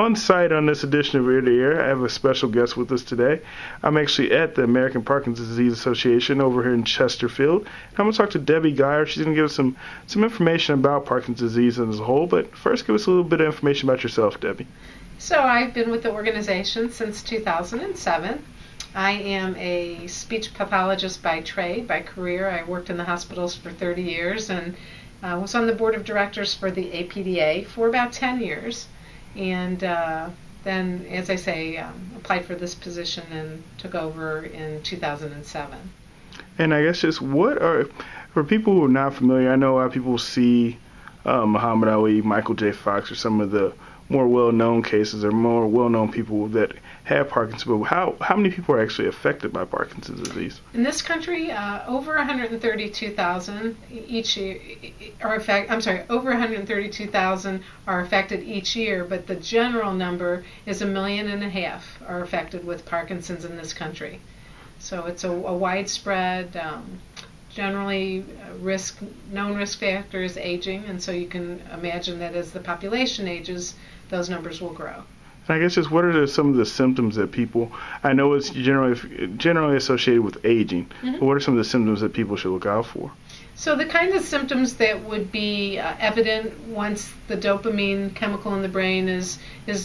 On site on this edition of Ear to Ear, I have a special guest with us today. I'm actually at the American Parkinson Disease Association over here in Chesterfield. And I'm going to talk to Debbie Geyer. She's going to give us some information about Parkinson's disease as a whole. But first, give us a little bit of information about yourself, Debbie. So I've been with the organization since 2007. I am a speech pathologist by trade, by career. I worked in the hospitals for 30 years and was on the board of directors for the APDA for about 10 years. And then, as I say, applied for this position and took over in 2007. And I guess just for people who are not familiar, I know a lot of people see Muhammad Ali, Michael J. Fox, or some of the more well-known cases or more well-known people that have Parkinson's, but how many people are actually affected by Parkinson's disease? In this country, over 132,000 each year over 132,000 are affected each year, but the general number is 1.5 million are affected with Parkinson's in this country. So it's a widespread, generally known risk factor is aging, and so you can imagine that as the population ages, those numbers will grow. And I guess just what are some of the symptoms that people, I know it's generally associated with aging, but what are some of the symptoms that people should look out for? So the kind of symptoms that would be evident once the dopamine chemical in the brain is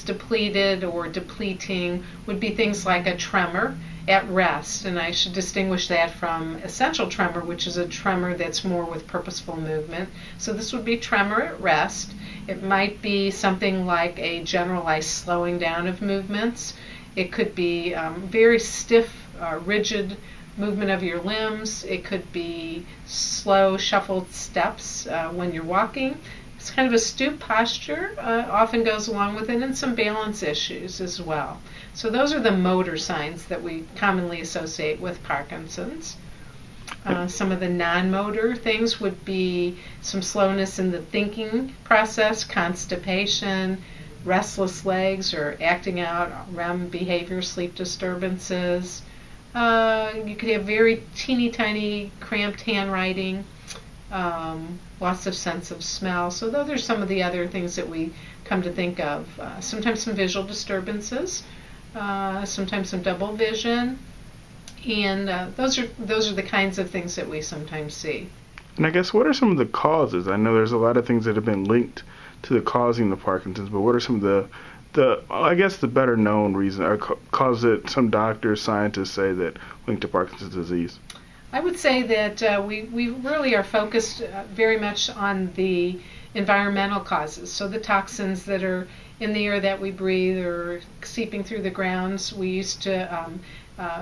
depleted or depleting would be things like a tremor at rest, and I should distinguish that from essential tremor, which is a tremor that's more with purposeful movement. So this would be tremor at rest. It might be something like a generalized slowing down of movements. It could be very stiff, rigid movement of your limbs. It could be slow, shuffled steps when you're walking. It's kind of a stoop posture often goes along with it, and some balance issues as well. So those are the motor signs that we commonly associate with Parkinson's. Some of the non-motor things would be some slowness in the thinking process, constipation, restless legs or acting out REM behavior, sleep disturbances. You could have very teeny tiny cramped handwriting, loss of sense of smell. So those are some of the other things that we come to think of. Sometimes some visual disturbances, sometimes some double vision, and those are the kinds of things that we sometimes see. And I guess what are some of the causes? I know there's a lot of things that have been linked to the causing the Parkinson's, but what are some of the better known reasons or causes that some doctors, scientists say that link to Parkinson's disease? I would say that we really are focused very much on the environmental causes. So the toxins that are in the air that we breathe or seeping through the grounds. We used to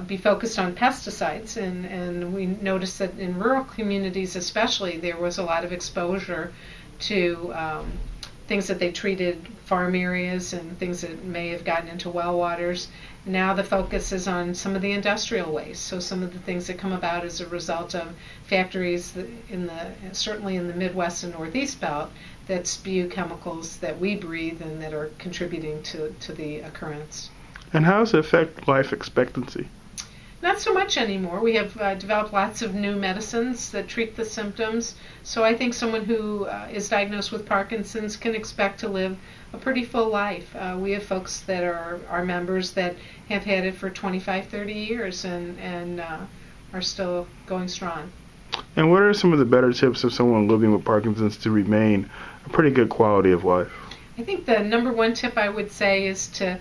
be focused on pesticides, and we noticed that in rural communities especially there was a lot of exposure to things that they treated farm areas and things that may have gotten into well waters. Now the focus is on some of the industrial waste, so some of the things that come about as a result of factories certainly in the Midwest and Northeast belt that spew chemicals that we breathe and that are contributing to the occurrence. And how does it affect life expectancy? Not so much anymore. We have developed lots of new medicines that treat the symptoms. So I think someone who is diagnosed with Parkinson's can expect to live a pretty full life. We have folks that are our members that have had it for 25, 30 years and are still going strong. And what are some of the better tips of someone living with Parkinson's to remain a pretty good quality of life? I think the number one tip I would say is to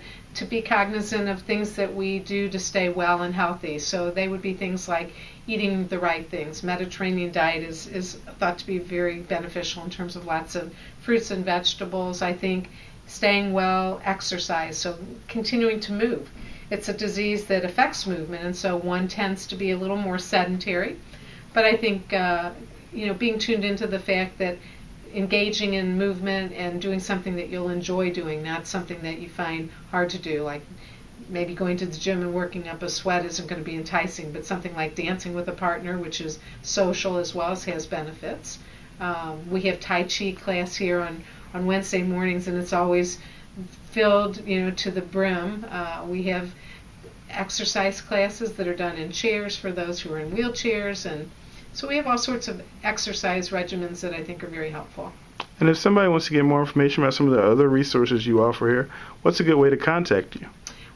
be cognizant of things that we do to stay well and healthy. So they would be things like eating the right things. Mediterranean diet is thought to be very beneficial in terms of lots of fruits and vegetables. I think staying well, exercise, so continuing to move. It's a disease that affects movement, and so one tends to be a little more sedentary. But I think being tuned into the fact that engaging in movement and doing something that you'll enjoy doing, not something that you find hard to do, like maybe going to the gym and working up a sweat isn't going to be enticing, but something like dancing with a partner, which is social as well as has benefits. We have Tai Chi class here on Wednesday mornings, and it's always filled to the brim. We have exercise classes that are done in chairs for those who are in wheelchairs, and so we have all sorts of exercise regimens that I think are very helpful. And if somebody wants to get more information about some of the other resources you offer here, what's a good way to contact you?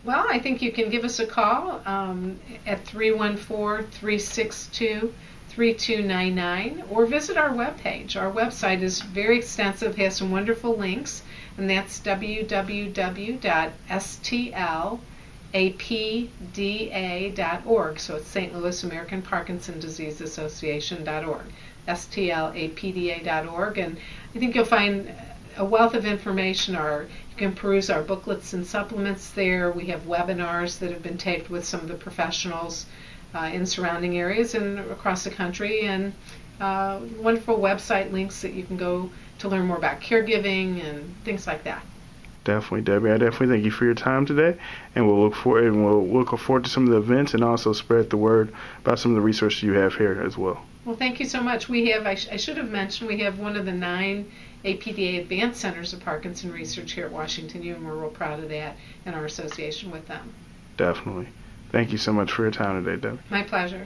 Well, I think you can give us a call at 314-362-3299 or visit our webpage. Our website is very extensive, has some wonderful links, and that's www.stlapda.org. So it's St. Louis American Parkinson Disease Association.org. stlapda.org. And I think you'll find a wealth of information. You can peruse our booklets and supplements there. We have webinars that have been taped with some of the professionals in surrounding areas and across the country, and wonderful website links that you can go to learn more about caregiving and things like that. Definitely, Debbie. I definitely thank you for your time today, and we'll look forward to some of the events and also spread the word about some of the resources you have here as well. Well, thank you so much. We have, I should have mentioned, we have one of the 9 APDA Advanced Centers of Parkinson Research here at Washington U, and we're real proud of that and our association with them. Definitely. Thank you so much for your time today, Debbie. My pleasure.